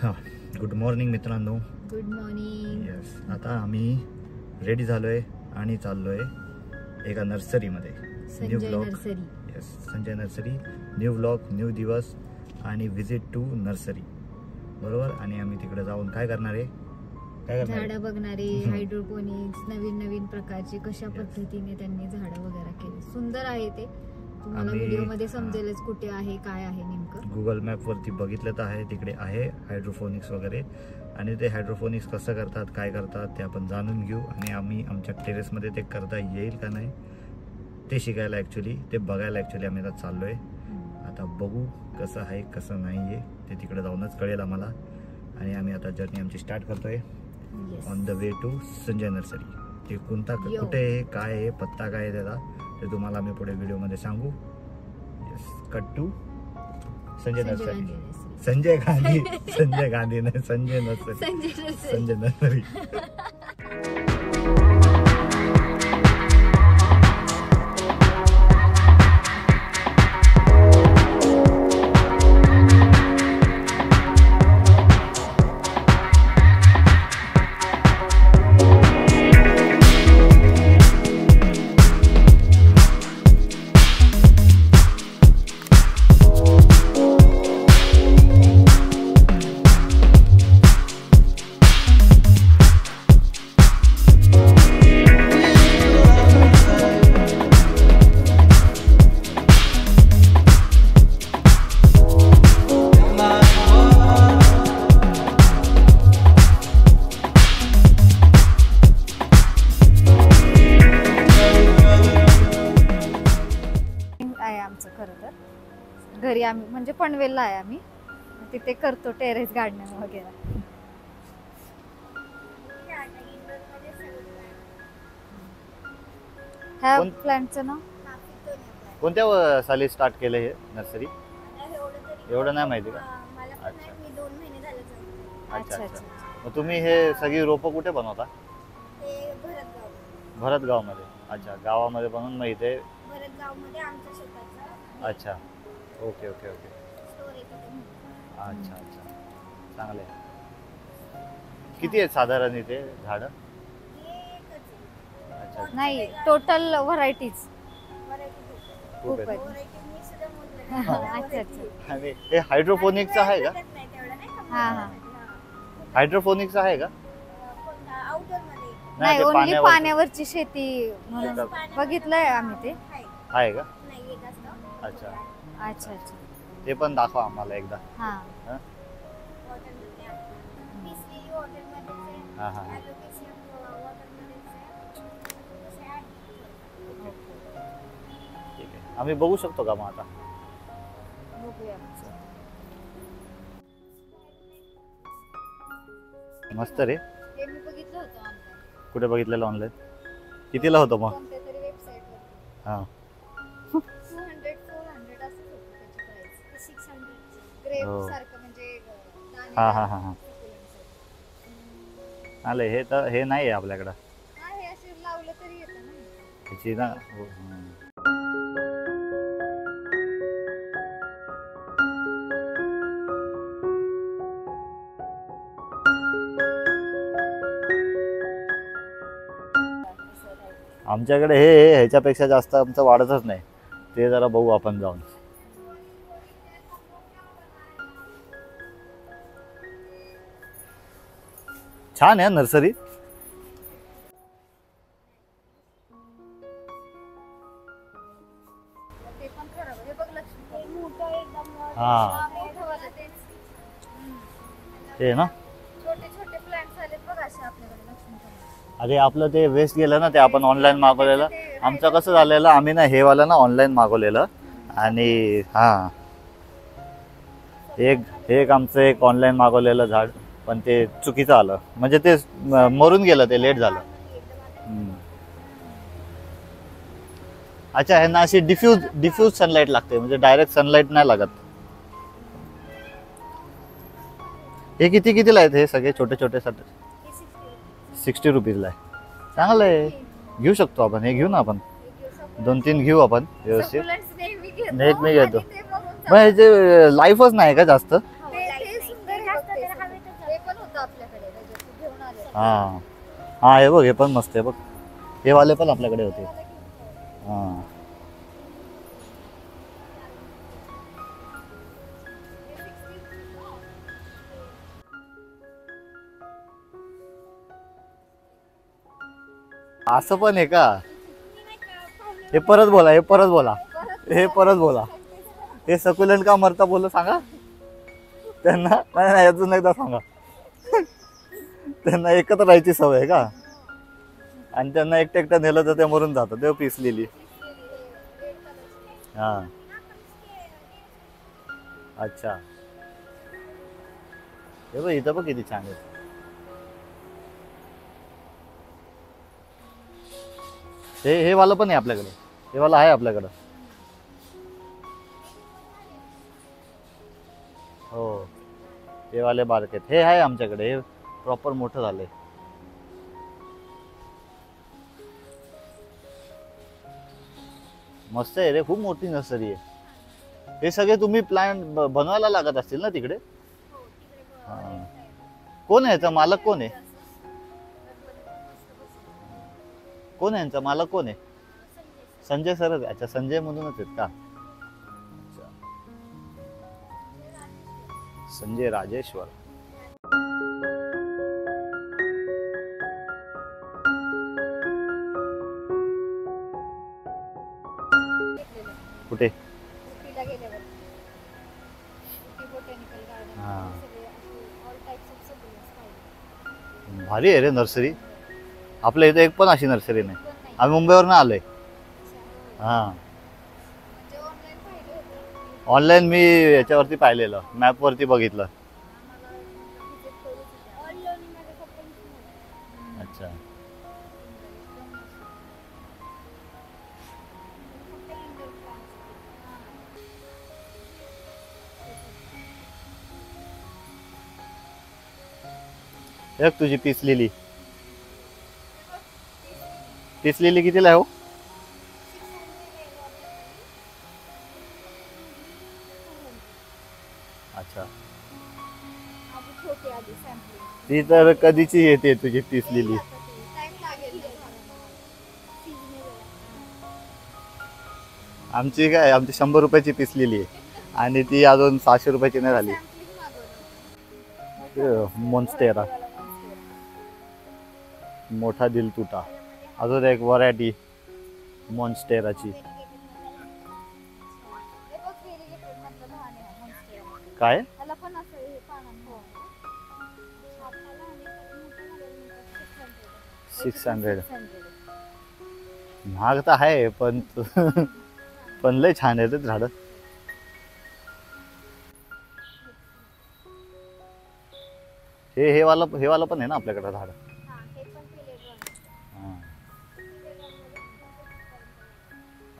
हां, good morning मित्रांनो. Good morning. Yes, आता आम्ही रेडी झालोय आणि चाललोय एका नर्सरीमध्ये. New blog. Yes, Sanjay nursery. New blog, new दिवस आणि व्हिजिट टू नर्सरी, बरोबर. आणि आम्ही तिकडे जाऊन काय करणार आहे? झाडं बघणारे, हायड्रोपोनिक्स, नवीन नवीन प्रकारचे कशा पद्धतीने त्यांनी झाडं वगैरे केली. सुंदर आहे ते. तुम्हाला व्हिडिओ मध्ये समजेलच कुठे आहे, काय आहे नेमकं. गुगल मॅप वरती बघितलं तर आहे, तिकडे आहे हायड्रोपोनिक्स वगैरे. आणि ते हायड्रोपोनिक्स कसं करतात, काय करतात ते आपण जाणून घेऊ. आणि आम्ही आमच्या टेरेसमध्ये ते करता येईल का नाही ते शिकायला, ॲक्च्युली ते बघायला ॲक्च्युली आम्ही आता चाललोय. आता बघू कसं आहे कसं नाही आहे ते, तिकडे जाऊनच कळेल आम्हाला. आणि आम्ही आता जर्नी आमची स्टार्ट करतोय on the way to Sanjay nursery. ते कोणता, कुठे आहे, काय आहे, पत्ता काय आहे त्याचा, ते तुम्हाला आम्ही पुढे व्हिडिओमध्ये सांगू. Yes, cut to Sanjay nursery. Sanjay Gandhi नाही, संजय नर्सरी. घरी आम्ही म्हणजे पनवेलला आहे, आम्ही तिथे करतो टेरेस गार्डनिंग वगैरे. ह्या प्लांटचं नाव कोणत्या साली स्टार्ट केलं हे नर्सरी? एवढं नाही माहिती का? अच्छा अच्छा. मग तुम्ही हे सगळी रोपं कुठे बनवता? भरतगाव मध्ये. अच्छा, गावामध्ये बनवून मग इथे अच्छा. Okay okay okay. अच्छा अच्छा, चांगले. किती आहेत साधारण इथे झाडं? अच्छा, नाही टोटल व्हरायटीज खूप आहेत. अच्छा अच्छा. आणि हे हायड्रोपोनिक्स आहे का? हा हा, हायड्रोपोनिक्स आहे का? नाही, ओन्ली पाण्यावरची शेती म्हणून बघितलंय आम्ही. ते आहे का? अच्छा अच्छा अच्छा. ते पण दाखवा आम्हाला एकदा. हा हा हा. ठीक आहे, आम्ही बघू शकतो का मग आता? बघूया. मस्त रे. हे मी बघितलं होतं ऑनलाइन. कुठे बघितलेलं? ऑनलाईन. कितीला होतं मग? कोणत्या तरी वेबसाईट वर. हा 200 400 असं होतं त्याची प्राइस. 600 ग्रेप सारखं म्हणजे हा हा हा हा. आले हे तर हे नाही आहे आपल्याकडं. हा, हे असे लावलं तरी येतं ना त्याची ना. आमच्याकडे हे ह्याच्यापेक्षा जास्त आमचं वाढतच नाही. ते जरा बघू आपण जाऊन. छान आहे नर्सरी. हा ते ना, छोटे छोटे प्लांट्स आलेत बघ असे आपल्याकडे लक्ष्मी. अरे आपलं ते वेस्ट गेलं ना, ते आपण ऑनलाईन मागवलेलं. आमचं कसं झालेलं, आम्ही ना हे वाला ना ऑनलाईन मागवलेलं. आणि हा एक आमचं एक ऑनलाईन मागवलेलं झाड, पण ते चुकीचं आलं. म्हणजे ते मरून गेलं, ते लेट झालं. अच्छा, ह्यांना अशी डिफ्यूज सनलाईट लागते, म्हणजे डायरेक्ट सनलाईट नाही लागत. हे कितीला आहेत हे सगळे छोटे छोटे? 60 रुपीजला आहे. चांगलं आहे, घेऊ शकतो आपण. हे घेऊ ना आपण, 2-3 घेऊ आपण व्यवस्थित. नेहमी घेतो. मग ह्याचे लाईफच नाही का जास्त? हां हां, हे बघ, हे पण मस्त आहे बघ. हे वाले पण आपल्याकडे होते. हां असं पण आहे का? हे परत बोला, हे परत बोला, हे परत बोला. हे सकुलेंट का मरता बोललं सांगा त्यांना. नाही नाही, अजून एकदा सांगा. त्यांना एकत्र राहायची सवय आहे का? आणि त्यांना एकटं एकटं नेलं तर ते मरून जातं. ते पिसलेली. हा अच्छा. हे बघ, इथं बघ किती छान आहे. हे वाला पण आहे आपल्याकडे. हे वाला आहे आपल्याकडं. हो, हे वाले बारकेत हे आहे आमच्याकडे. हे प्रॉपर मोठं झालंय. मस्त आहे रे, खूप मोठी नर्सरी आहे. हे सगळे तुम्ही प्लॅन बनवायला लागत असतील ना तिकडे? हा. कोण आहे याचा मालक? कोण आहे? कोण आहे यांचा मालक? कोण आहे? संजय सरच. अच्छा, संजय म्हणूनच आहेत का? अच्छा. संजय राजेश्वर. कुठे? हा, भारी आहे रे नर्सरी. आपल्या इथे एक पण अशी नर्सरी नाही. आम्ही मुंबईवरून आलोय. हा, ऑनलाईन मी याच्यावरती पाहिलेलं, मॅप वरती बघितलं. अच्छा. एक तुझी पीस लिली. पीस लिली कितीला आहे हो? अच्छा, ती तर कधीची येते तुझी पीस लिली. आमची काय, आमची 100 रुपयाची पीस लिली आहे आणि ती अजून 600 रुपयाची नाही झाली. मॉन्स्टेरा, मोठा दिल तुटा. अजून एक व्हरायटी मॉन्स्टेराची. काय? 600. महाग तर आहे पण पण लय छान आहे ते झाड. हे वाला पण आहे ना आपल्याकडे झाड.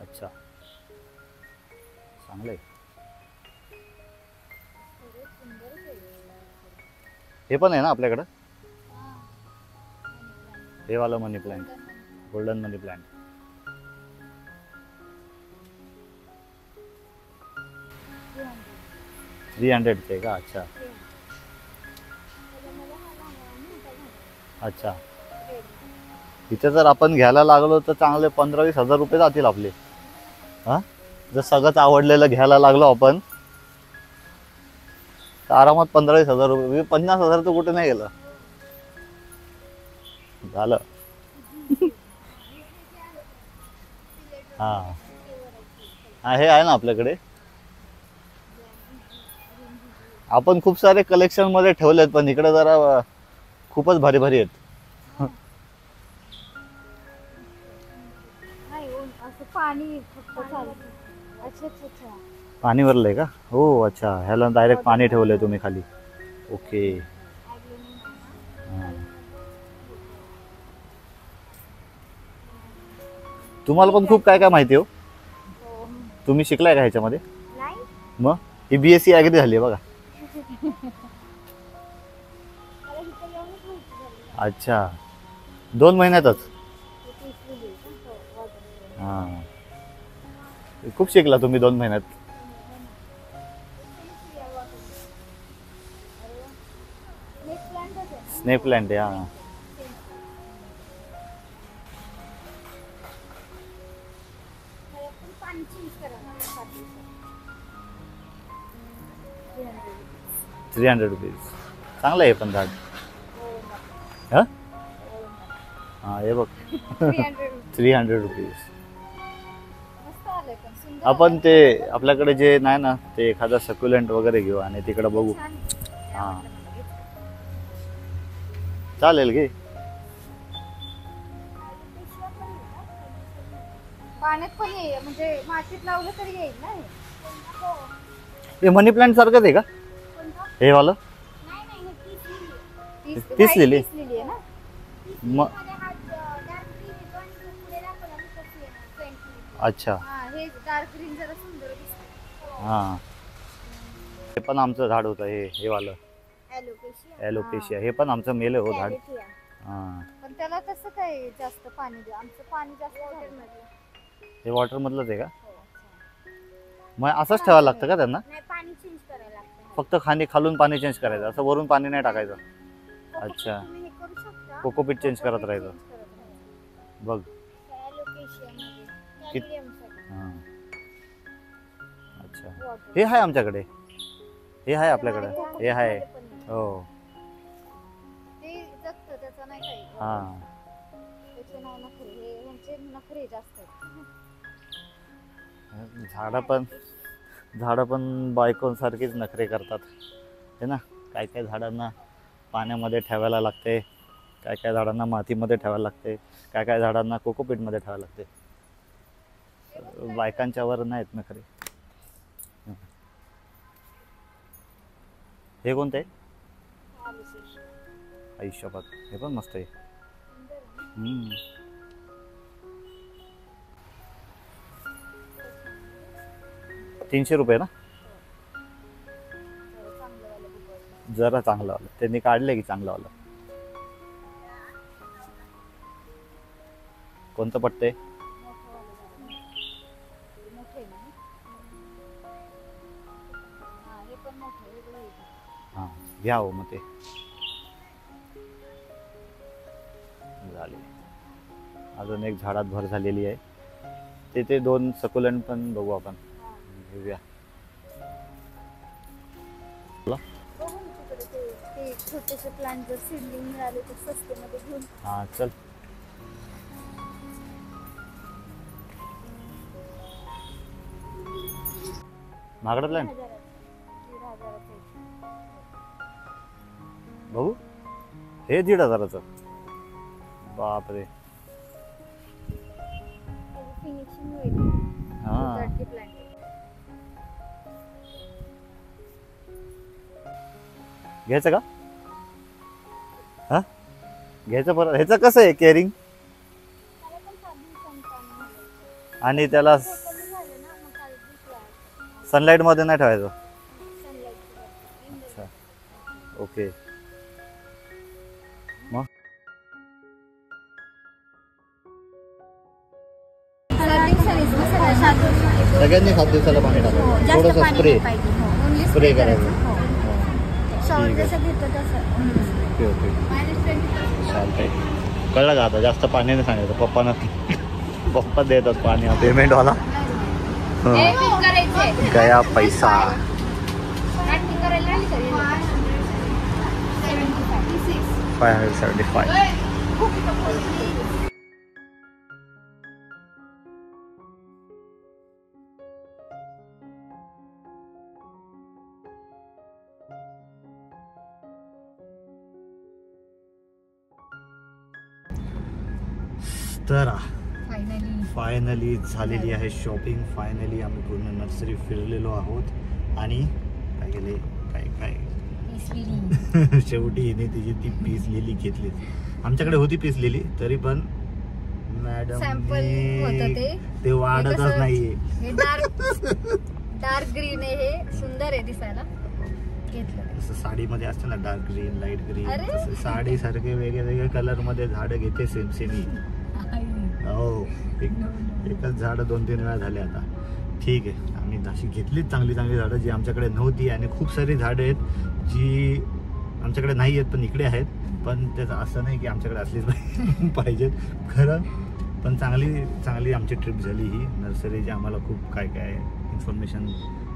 अच्छा, चांगलंय. हे पण आहे ना आपल्याकडं. हे वाला मनी प्लांट, गोल्डन मनी प्लांट. $300 का? अच्छा अच्छा. इथे जर आपण घ्यायला लागलो तर चांगले 15-20 हजार रुपये जातील आपले. हा, जर सगळंच आवडलेलं घ्यायला लागलो आपण तर आरामात 15-20 हजार रुपये. 50,000 तर कुठे नाही गेलं. झालं. हा हा, हे आहे ना आपल्याकडे. आपण खूप सारे कलेक्शन मध्ये ठेवलेत पण इकडे जरा खूपच भारी भारी आहेत. पाणी भरलंय का? हो अच्छा, ह्याला डायरेक्ट पाणी ठेवलंय तुम्ही खाली. ओके. तुम्हाला पण खूप काय काय माहिती हो. तुम्ही शिकलाय का ह्याच्यामध्ये? मग ही BSc ॲग्री झाली आहे बघा. अच्छा, 2 महिन्यातच. हा, खूप शिकला तुम्ही 2 महिन्यात. स्नेक प्लांट आहे. हा, 300 रुपीज. चांगलं आहे पण झाड. हा हा हे बघ 300 रुपीज. आपण ते आपल्याकडे जे नाही ना ते एखादा सक्युलेंट वगैरे घेऊ आणि तिकडे बघू. हा चालेल घे. पाण्यात पण म्हणजे मातीत लावलं तरी येईल ना हे मनी प्लांट सारखंच आहे का हे वालं? 30 लिहिली मग. अच्छा हा हे पण आमचं झाड होतं हे वालं ॲलोपेशिया. हे पण आमचं मेल हो झाड. हा पण त्याला तसं काय जास्त पाणी दे. आमचं पाणी जास्त हे वॉटर मधलंच आहे का? मग असंच ठेवायला लागतं का त्यांना? पाणी चेंज करायला लागतं फक्त खालून पाणी चेंज करायचं असं वरून पाणी नाही टाकायचं? अच्छा कोकोपीट चेंज करत राहायचं बघ. हां अच्छा हे आहे आमच्याकडे. हे आहे आपल्याकडे. हे आहे हो हां. झाडं पण बायकोंसारखीच नखरे करतात है ना. काय काय झाडांना पाण्यामध्ये ठेवायला लागते, काय काय झाडांना मातीमध्ये ठेवायला लागते, काय काय झाडांना कोकोपीटमध्ये ठेवायला लागते. बायकांच्या वर नाहीत नखरे. हे कोणतं आहे? आयुष्यपात. हे पण मस्त आहे. 300 रुपये ना. जरा चांगलं वाला त्यांनी काढले की चांगलं वाला. कोणतं पटतंय? हां घ्या हो मग ते झाले. अजून एक झाडात भर झालेली आहे. ते 2 सकुलंट पण बघू आपण घेऊया. छोटेसे प्लांट जर सीडलिंग मिळाले तर स्वस्तेमध्ये घेऊन. हां चल. महागडा प्लांट बघू. हे 1,500चं. बापरे. फिनिशिंग होईल. हां घ्यायचं का? हा घ्यायचं परत. ह्याचं कसं आहे केअरिंग? आणि त्याला सनलाईट मध्ये नाही ठेवायचं? अच्छा ओके. मग सगळ्यांनी 7 दिवसाला पाणी टाकायचं. थोडंसं स्प्रे करायचं. ओके ओके चालतंय. कळलं का आता? जास्त पाणी नाही सांगायचं. पप्पा देतात पाणी. पेमेंटवाला गया पैसा. $575. तर फायनली झालेली आहे शॉपिंग. फायनली आम्ही पूर्ण नर्सरी फिरलेलो आहोत आणि काय केले काय शेवटी हिने तिची ती पीस लिली घेतली. आमच्याकडे होती पीस लिली तरी पण मॅडम ते वाढतच नाहीये. डार्क ग्रीन आहे हे. सुंदर आहे दिसायला. जसं साडीमध्ये असतं ना डार्क ग्रीन लाईट ग्रीन तसं साडी सारखे वेगवेगळ्या कलर मध्ये झाडं घेते सेमी. हो एकच झाडं 2-3 वेळा झाले आता. ठीक आहे आम्ही अशी घेतलीच चांगली झाडं जी आमच्याकडे नव्हती. आणि खूप सारी झाडं आहेत जी आमच्याकडे नाही आहेत पण इकडे आहेत. पण त्याचं असं नाही की आमच्याकडे असलीच पाहिजेत खरं. पण चांगली आमची ट्रिप झाली ही नर्सरीची. आम्हाला खूप काय इन्फॉर्मेशन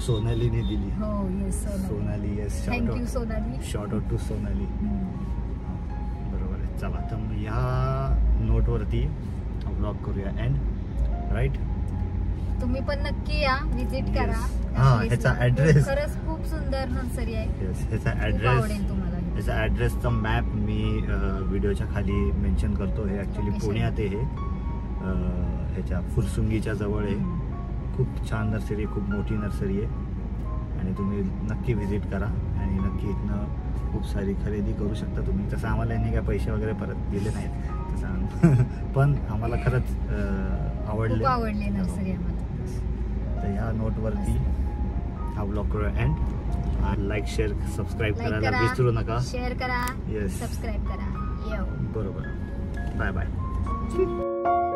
सोनालीने दिली. हो yes Sonali yes. Thank you Sonali. Shout out to Sonali. बरोबर आहे. चला तर मग ह्या नोटवरती ब्लॉग करूया एंड. राईट, तुम्ही पण नक्की या, विजिट Yes. करा. हा, ह्याचा address. खरंच खूप सुंदर नर्सरी आहे. येस. ह्याचा खूप ॲड्रेस, आवडेल तुम्हाला. ह्याचा ॲड्रेसचा मॅप मी व्हिडिओच्या खाली मेन्शन करतो. हे ॲक्च्युली Location. पुण्यात आहे. हे ह्याच्या फुरसुंगीच्या जवळ आहे. खूप छान नर्सरी, खूप मोठी नर्सरी आहे आणि तुम्ही नक्की व्हिजिट करा आणि नक्की इथनं खूप सारी खरेदी करू शकता तुम्ही. तसं आम्हाला यांनी काय पैसे वगैरे परत दिले नाहीत तसं पण आम्हाला खरंच आवडले. खूप आवडली नर्सरी आम्हाला. तर ह्या नोटवरती हा ब्लॉग करूया end. Like, share, subscribe like करायला करा, विसरू नका. शेअर करा, Yes. सबस्क्राईब करा. बरोबर. Bye bye.